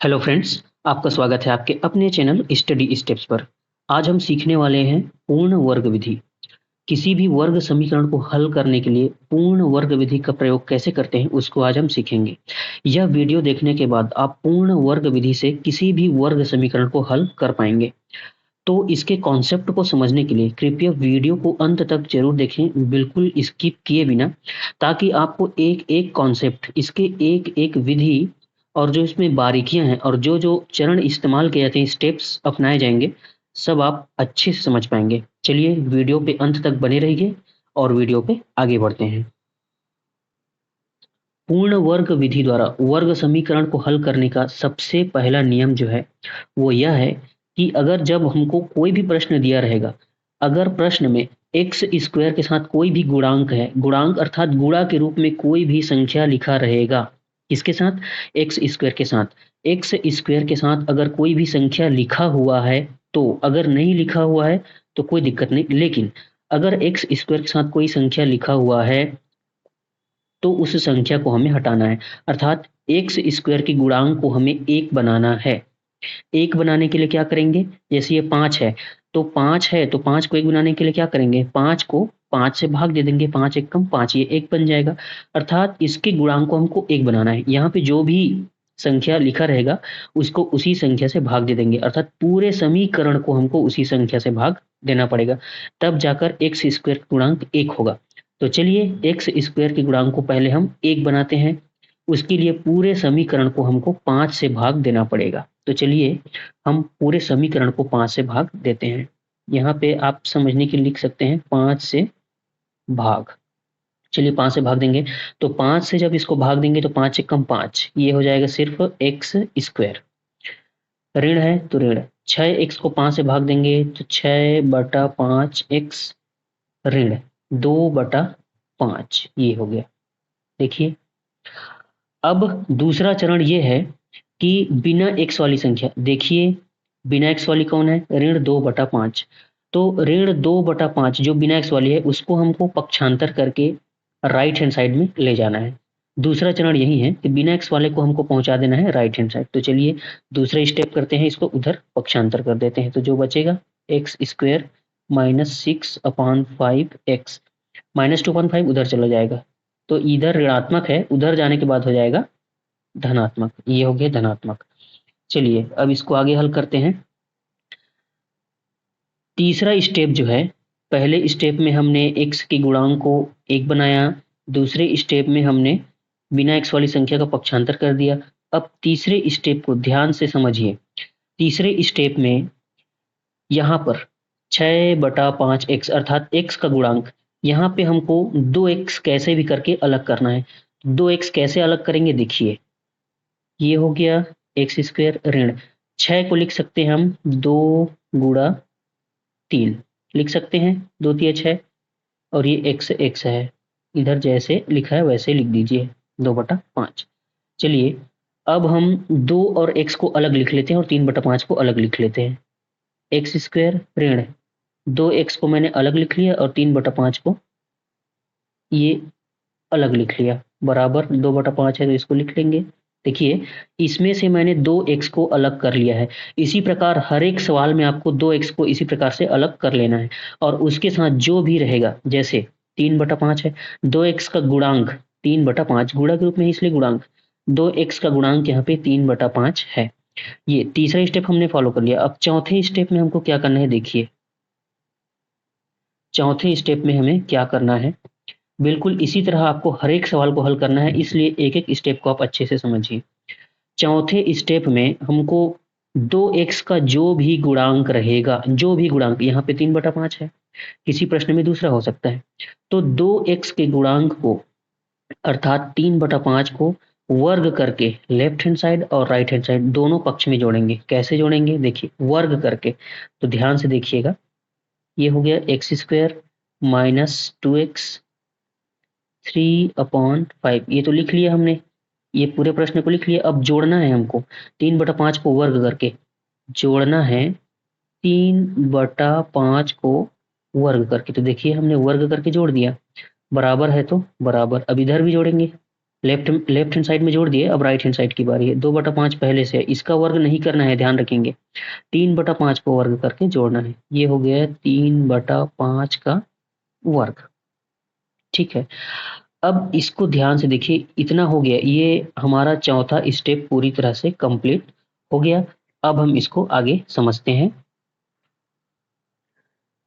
Hello friends, आपका स्वागत है आपके अपने चैनल स्टडी स्टेप्स पर। आज हम सीखने वाले हैं पूर्ण वर्ग विधि। किसी भी वर्ग समीकरण को हल करने के लिए पूर्ण वर्ग विधि का प्रयोग कैसे करते हैं उसको आज हम सीखेंगे। यह वीडियो देखने के बाद आप पूर्ण वर्ग विधि से किसी भी वर्ग समीकरण को हल कर पाएंगे। तो इसके कॉन्सेप्ट को समझने के लिए कृपया वीडियो को अंत तक जरूर देखें, बिल्कुल स्किप किए बिना, ताकि आपको एक एक कॉन्सेप्ट, इसके एक एक विधि और जो इसमें बारीकियां हैं और जो जो चरण इस्तेमाल किए जाते हैं, स्टेप्स अपनाए जाएंगे, सब आप अच्छे से समझ पाएंगे। चलिए वीडियो पे अंत तक बने रहिए और वीडियो पे आगे बढ़ते हैं। पूर्ण वर्ग विधि द्वारा वर्ग समीकरण को हल करने का सबसे पहला नियम जो है वो यह है कि अगर जब हमको कोई भी प्रश्न दिया रहेगा, अगर प्रश्न में एक्स स्क्वायर के साथ कोई भी गुणांक है, गुणांक अर्थात गुणा के रूप में कोई भी संख्या लिखा रहेगा, किसके साथ? एक्स स्क्वायर के साथ। एक्स स्क्वायर के साथ अगर कोई भी संख्या लिखा हुआ है तो, अगर नहीं लिखा हुआ है तो कोई दिक्कत नहीं, लेकिन अगर एक्स स्क्वायर के साथ कोई संख्या लिखा हुआ है तो उस संख्या को हमें हटाना है, अर्थात एक्स स्क्वायर के गुणांक को हमें एक बनाना है। एक बनाने के लिए क्या करेंगे? जैसे ये 5 है, तो 5 है तो 5 को एक बनाने के लिए क्या करेंगे? 5 को 5 से भाग दे देंगे, 5 एक कम 5, ये एक बन जाएगा। अर्थात इसके गुणांक को हमको एक बनाना है। यहाँ पे जो भी संख्या लिखा रहेगा उसको उसी संख्या से भाग दे देंगे, अर्थात पूरे समीकरण को हमको उसी संख्या से भाग देना पड़ेगा, तब जाकर एक्स स्क्वायर का गुणांक एक होगा। तो चलिए एक्स स्क्वायर के गुणांक को पहले हम एक बनाते हैं। उसके लिए पूरे समीकरण को हमको 5 से भाग देना पड़ेगा। तो चलिए हम पूरे समीकरण को 5 से भाग देते हैं। यहाँ पे आप समझने के लिए लिख सकते हैं 5 से भाग। चलिए 5 से भाग देंगे, तो 5 से जब इसको भाग देंगे तो 5 एक कम 5, ये हो जाएगा सिर्फ एक्स स्क्वायर। ऋण है तो ऋण 6 एक्स को 5 से भाग देंगे तो 6/5 एक्स ऋण 2/5, ये हो गया। देखिए अब दूसरा चरण ये है कि बिना एक्स वाली संख्या, देखिए बिना एक्स वाली कौन है? ऋण 2/5। तो ऋण 2/5 जो बिना एक्स वाली है उसको हमको पक्षांतर करके राइट हैंड साइड में ले जाना है। दूसरा चरण यही है कि बिना एक्स वाले को हमको पहुंचा देना है राइट हैंड साइड। तो चलिए दूसरा स्टेप करते हैं, इसको उधर पक्षांतर कर देते हैं। तो जो बचेगा एक्स स्क्वायर -6/5 एक्स, -2/5 उधर चला जाएगा, तो इधर ऋणात्मक है, उधर जाने के बाद हो जाएगा धनात्मक, ये हो गया धनात्मक। चलिए अब इसको आगे हल करते हैं। तीसरा स्टेप जो है, पहले स्टेप में हमने एक्स के गुणांक को एक बनाया, दूसरे स्टेप में हमने बिना एक्स वाली संख्या का पक्षांतर कर दिया। अब तीसरे स्टेप को ध्यान से समझिए। तीसरे स्टेप में यहाँ पर 6/5 एक्स अर्थात एक्स का गुणांक, यहाँ पे हमको 2x कैसे भी करके अलग करना है। 2x कैसे अलग करेंगे? देखिए ये हो गया एक्स स्क्वायर ऋण 6 को लिख सकते हैं हम 2 गुणा 3 लिख सकते हैं, 2×3 = 6, और ये एक्स एक्स है, इधर जैसे लिखा है वैसे लिख दीजिए 2/5। चलिए अब हम 2 और x को अलग लिख लेते हैं और 3/5 को अलग लिख लेते हैं। एक्स स्क्वायर ऋण 2x को मैंने अलग लिख लिया और 3/5 को ये अलग लिख लिया, बराबर 2/5 है तो इसको लिख लेंगे। देखिए इसमें से मैंने 2x को अलग कर लिया है। इसी प्रकार हर एक सवाल में आपको 2x को इसी प्रकार से अलग कर लेना है, और उसके साथ जो भी रहेगा, जैसे 3/5 है, 2x का गुणांक 3/5 गुणा के रूप में, इसलिए गुणांक 2x का गुणांक यहाँ पे 3/5 है। ये तीसरा स्टेप हमने फॉलो कर लिया। अब चौथे स्टेप में हमको क्या करना है? देखिए चौथे स्टेप में हमें क्या करना है, बिल्कुल इसी तरह आपको हर एक सवाल को हल करना है, इसलिए एक एक स्टेप को आप अच्छे से समझिए। चौथे स्टेप में हमको 2x का जो भी गुणांक रहेगा, जो भी गुणांक, यहाँ पे 3/5 है, किसी प्रश्न में दूसरा हो सकता है, तो 2x के गुणांक को अर्थात 3/5 को वर्ग करके लेफ्ट हैंड साइड और राइट हैंड साइड दोनों पक्ष में जोड़ेंगे। कैसे जोड़ेंगे? देखिए वर्ग करके, तो ध्यान से देखिएगा, ये हो गया एक्स स्क्वायर -2x 3/5, ये तो लिख लिया हमने, ये पूरे प्रश्न को लिख लिया। अब जोड़ना है हमको 3/5 को वर्ग करके, जोड़ना है 3/5 को वर्ग करके। तो देखिए हमने वर्ग करके जोड़ दिया, बराबर है तो बराबर। अब इधर भी जोड़ेंगे, लेफ्ट लेफ्ट हैंड साइड में जोड़ दिए, अब राइट हैंड साइड की बारी है। 2/5 पहले से है, इसका वर्ग नहीं करना है, ध्यान रखेंगे। 3/5 को वर्ग करके जोड़ना है। ये हो गया 3/5 का वर्ग। ठीक है, अब इसको ध्यान से देखिए, इतना हो गया, ये हमारा चौथा स्टेप पूरी तरह से कंप्लीट हो गया। अब हम इसको आगे समझते हैं।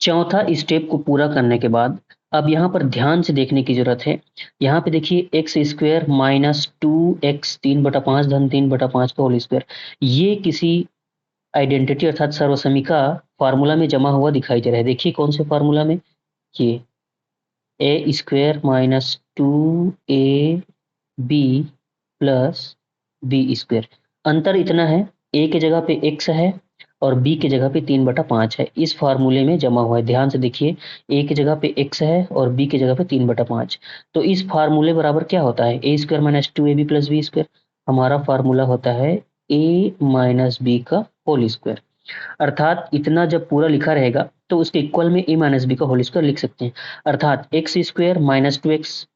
चौथा स्टेप को पूरा करने के बाद अब यहाँ पर ध्यान से देखने की जरूरत है। यहाँ पे देखिए एक्स स्क्वायर माइनस 2x 3/5 धन 3/5 का होल स्क्वायर, ये किसी आइडेंटिटी अर्थात सर्वसमीका फार्मूला में जमा हुआ दिखाई दे रहा है। देखिए कौन से फार्मूला में, ये a square minus 2ab plus b square. अंतर इतना है, ए के जगह पे x है और बी के जगह पे 3/5 है, इस फार्मूले में जमा हुआ है। ध्यान से देखिए, ए की जगह पे x है और बी की जगह पे 3/5, तो इस फार्मूले बराबर क्या होता है, a square minus 2ab plus b square. हमारा फार्मूला होता है ए माइनस बी का होल स्क्वायर। अर्थात इतना जब पूरा लिखा रहेगा तो उसके इक्वल में ए माइनस बी का होल स्क्वायर लिख सकते हैं। अर्थात x square minus 2x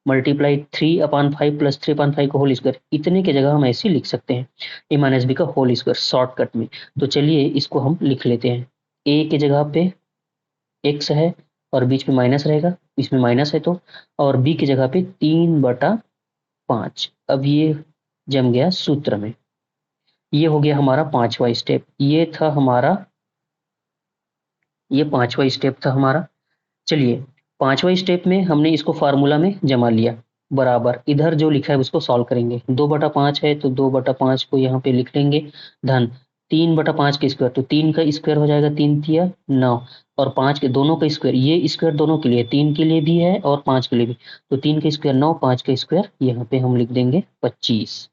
multiply 3/5 plus 3/5 का होल स्क्वायर, इतने की जगह हम ऐसे लिख सकते हैं ए माइनस बी का होल स्क्वायर शॉर्टकट में। तो चलिए इसको हम लिख लेते हैं। ए के जगह पे एक्स है और बीच में माइनस रहेगा, इसमें माइनस है तो, और बी की जगह पे 3/5। अब ये जम गया सूत्र में। ये हो गया हमारा पांचवा स्टेप। ये पांचवा स्टेप था हमारा। चलिए पांचवा स्टेप में हमने इसको फार्मूला में जमा लिया बराबर, इधर जो लिखा है उसको सॉल्व करेंगे। 2/5 है तो 2/5 को यहाँ पे लिख लेंगे, धन 3/5 के स्क्वायर, तो 3 का स्क्वायर हो जाएगा, 3 × 9, और 5 के दोनों का स्क्वायर, ये स्क्वायर दोनों के लिए, 3 के लिए भी है और 5 के लिए भी, तो 3 का स्क्वायर 9, 5 का स्क्वायर यहाँ पे हम लिख देंगे 25।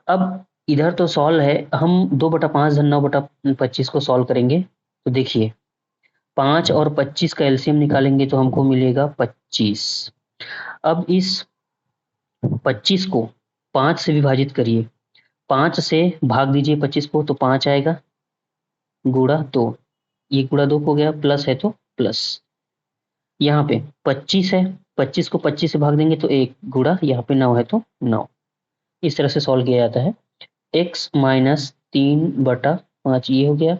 अब इधर तो सॉल्व है, हम 2/5 धन 9/25 को सॉल्व करेंगे। तो देखिए 5 और 25 का एलसीएम निकालेंगे तो हमको मिलेगा 25। अब इस 25 को 5 से विभाजित करिए, 5 से भाग दीजिए 25 को, तो 5 आएगा, गुणा 2, ये गुणा 2 हो गया, प्लस है तो प्लस, यहाँ पे 25 है, 25 को 25 से भाग देंगे तो 1, गुणा यहाँ पे 9 है तो 9। इस तरह से सॉल्व किया जाता है। x माइनस 3/5 ये हो गया,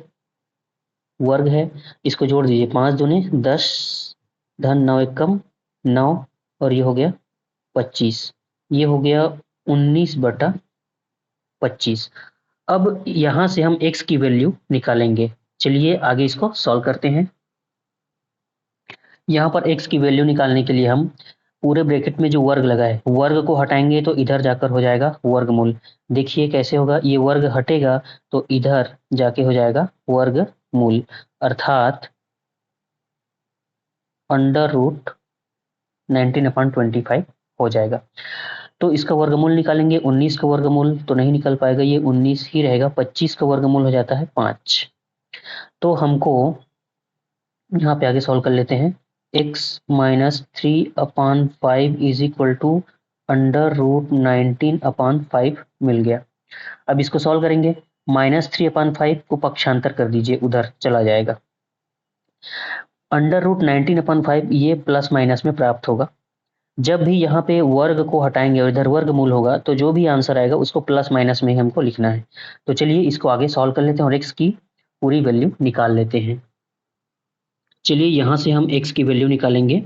वर्ग है, इसको जोड़ दीजिए, 5 दूनी 10 धन 9 एकम 9, और ये हो गया 25, ये हो गया 19/25। अब यहां से हम x की वैल्यू निकालेंगे। चलिए आगे इसको सॉल्व करते हैं। यहाँ पर x की वैल्यू निकालने के लिए हम पूरे ब्रैकेट में जो वर्ग लगा है, वर्ग को हटाएंगे तो इधर जाकर हो जाएगा वर्गमूल। देखिए कैसे होगा, ये वर्ग हटेगा तो इधर जाके हो जाएगा वर्गमूल, अर्थात √19/25 हो जाएगा। तो इसका वर्गमूल निकालेंगे, 19 का वर्गमूल तो नहीं निकल पाएगा, ये 19 ही रहेगा। 25 का वर्गमूल हो जाता है 5। तो हमको यहाँ पे आगे सॉल्व कर लेते हैं। x minus 3/5 is equal to √19/5 मिल गया। अब इसको सॉल्व करेंगे, -3/5 को पक्षांतर कर दीजिए, उधर चला जाएगा। √19/5 ये प्लस माइनस में प्राप्त होगा। जब भी यहाँ पे वर्ग को हटाएंगे और इधर वर्गमूल होगा तो जो भी आंसर आएगा उसको प्लस माइनस में ही हमको लिखना है। तो चलिए इसको आगे सॉल्व कर लेते हैं और x की पूरी वैल्यू निकाल लेते हैं। चलिए यहाँ से हम x की वैल्यू निकालेंगे।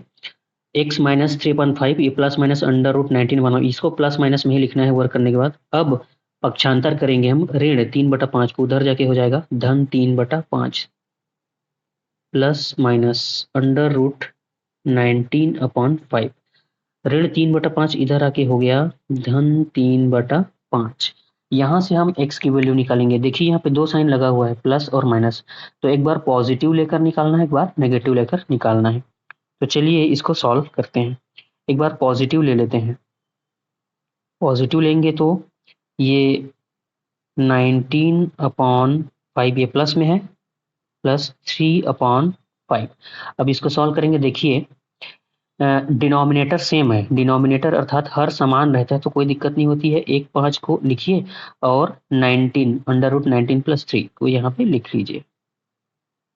x माइनस 3/5 ये प्लस माइनस √19 बना, इसको प्लस माइनस में ही लिखना है वर्क करने के बाद। अब पक्षांतर करेंगे हम, ऋण 3/5 को उधर जाके हो जाएगा धन 3/5 प्लस माइनस √19/5, ऋण 3/5 इधर आके हो गया धन 3/5। यहाँ से हम x की वैल्यू निकालेंगे। देखिए यहाँ पे दो साइन लगा हुआ है, प्लस और माइनस, तो एक बार पॉजिटिव लेकर निकालना है, एक बार नेगेटिव लेकर निकालना है। तो चलिए इसको सॉल्व करते हैं। एक बार पॉजिटिव ले लेते हैं, पॉजिटिव लेंगे तो ये 19/5 ये प्लस में है, प्लस 3/5। अब इसको सॉल्व करेंगे, देखिए डिनोमिनेटर सेम है, डिनोमिनेटर अर्थात हर समान रहता है तो कोई दिक्कत नहीं होती है। 1/5 को लिखिए और 19 √19 प्लस 3 को यहाँ पे लिख लीजिए।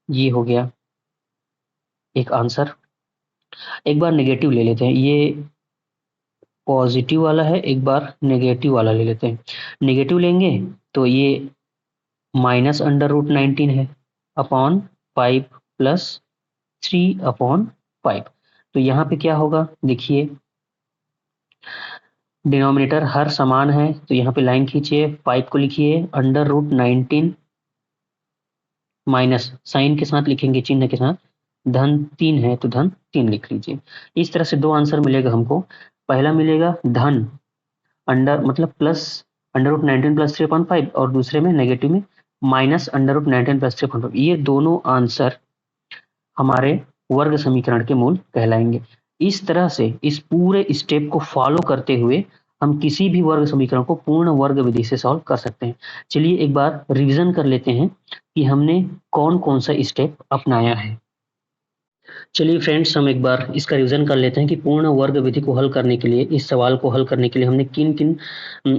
ये हो गया एक आंसर। एक बार नेगेटिव ले लेते हैं, ये पॉजिटिव वाला है, एक बार नेगेटिव वाला ले लेते हैं। नेगेटिव लेंगे तो ये माइनस अंडर रूट 19 है अपॉन 5 प्लस 3 अपॉन 5। तो यहाँ पे क्या होगा, देखिए डिनोमिनेटर हर समान है, तो यहाँ पे लाइन खींचिए, 5 को लिखिए अंडर रूट 19 माइनस साइन के साथ लिखेंगे, चिन्ह के साथ, धन 3 है तो धन 3 लिख लीजिए। इस तरह से दो आंसर मिलेगा हमको। पहला मिलेगा धन अंडर मतलब प्लस अंडर रूट 19 प्लस 3/5 और दूसरे में नेगेटिव में माइनस अंडर रूट 19 प्लस 3/5। ये दोनों आंसर हमारे वर्ग समीकरण के मूल कहलाएंगे। इस तरह से इस पूरे स्टेप को फॉलो करते हुए हम किसी भी वर्ग समीकरण को पूर्ण वर्ग विधि से सॉल्व कर सकते हैं। चलिए एक बार रिवीजन कर लेते हैं कि हमने कौन कौन सा स्टेप अपनाया है। चलिए फ्रेंड्स, हम एक बार इसका रिवीजन कर लेते हैं कि पूर्ण वर्ग विधि को हल करने के लिए, इस सवाल को हल करने के लिए हमने किन किन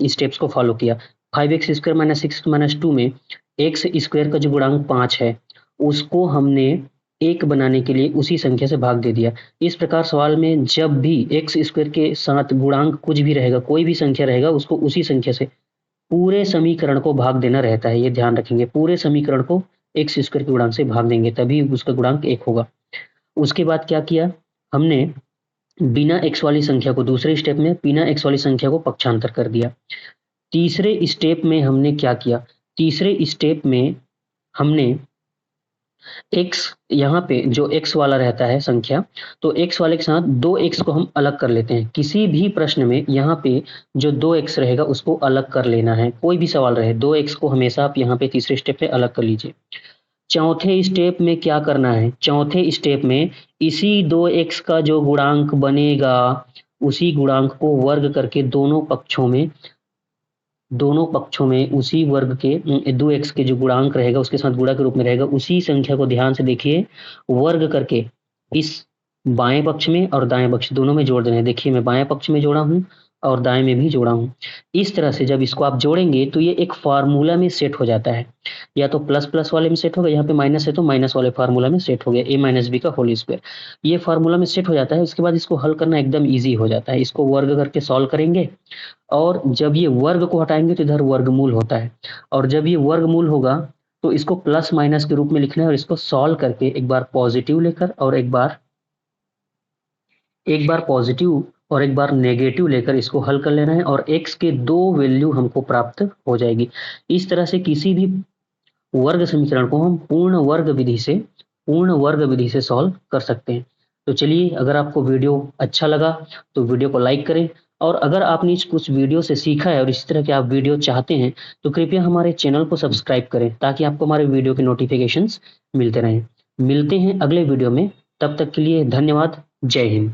स्टेप्स को फॉलो किया। 5x² माइनस 6 - 2 में एक्स स्क्वायर का जो गुणांक 5 है उसको हमने एक बनाने के लिए उसी संख्या से भाग दे दिया। इस प्रकार सवाल में जब भी एक्स स्क्वायर के साथ गुणांक कुछ भी रहेगा, कोई भी संख्या रहेगा, उसको उसी संख्या से पूरे समीकरण को भाग देना रहता है। ये ध्यान रखेंगे, पूरे समीकरण को एक्स स्क्वायर के गुणांक से भाग देंगे तभी उसका गुणांक 1 होगा। उसके बाद क्या किया हमने, बिना एक्स वाली संख्या को दूसरे स्टेप में बिना एक्स वाली संख्या को पक्षांतर कर दिया। तीसरे स्टेप में हमने क्या किया, तीसरे स्टेप में हमने एक्स, यहाँ पे जो एक्स वाला रहता है संख्या, तो एक्स वाले के साथ 2x को हम अलग कर लेते हैं। किसी भी प्रश्न में यहाँ पे जो 2x रहेगा उसको अलग कर लेना है, कोई भी सवाल रहे 2x को हमेशा आप यहाँ पे तीसरे स्टेप पे अलग कर लीजिए। चौथे स्टेप में क्या करना है, चौथे स्टेप में इसी 2x का जो गुणांक बनेगा उसी गुणांक को वर्ग करके दोनों पक्षों में उसी वर्ग के 2x के जो गुणांक रहेगा उसके साथ गुणा के रूप में रहेगा, उसी संख्या को ध्यान से देखिए वर्ग करके इस बाएं पक्ष में और दाएं पक्ष दोनों में जोड़ देना है। देखिए मैं बाएं पक्ष में जोड़ा हूं और दाएं में भी जोड़ा हूं। इस तरह से जब इसको आप जोड़ेंगे तो ये एक फार्मूला में सेट हो जाता है, या तो प्लस प्लस वाले में सेट होगा, यहाँ पे माइनस है तो माइनस वाले फार्मूला में सेट हो गया, a माइनस बी का होल स्क्वायर। ये फार्मूला में सेट हो जाता है। उसके बाद इसको हल करना एकदम ईजी हो जाता है। इसको वर्ग करके सॉल्व करेंगे और जब ये वर्ग को हटाएंगे तो इधर वर्गमूल होता है, और जब ये वर्गमूल होगा तो इसको प्लस माइनस के रूप में लिखना है और इसको सॉल्व करके एक बार पॉजिटिव लेकर और एक बार पॉजिटिव और एक बार नेगेटिव लेकर इसको हल कर लेना है और x के 2 वैल्यू हमको प्राप्त हो जाएगी। इस तरह से किसी भी वर्ग समीकरण को हम पूर्ण वर्ग विधि से सॉल्व कर सकते हैं। तो चलिए, अगर आपको वीडियो अच्छा लगा तो वीडियो को लाइक करें, और अगर आपने कुछ वीडियो से सीखा है और इस तरह के आप वीडियो चाहते हैं तो कृपया हमारे चैनल को सब्सक्राइब करें ताकि आपको हमारे वीडियो के नोटिफिकेशंस मिलते रहें। मिलते हैं अगले वीडियो में, तब तक के लिए धन्यवाद। जय हिंद।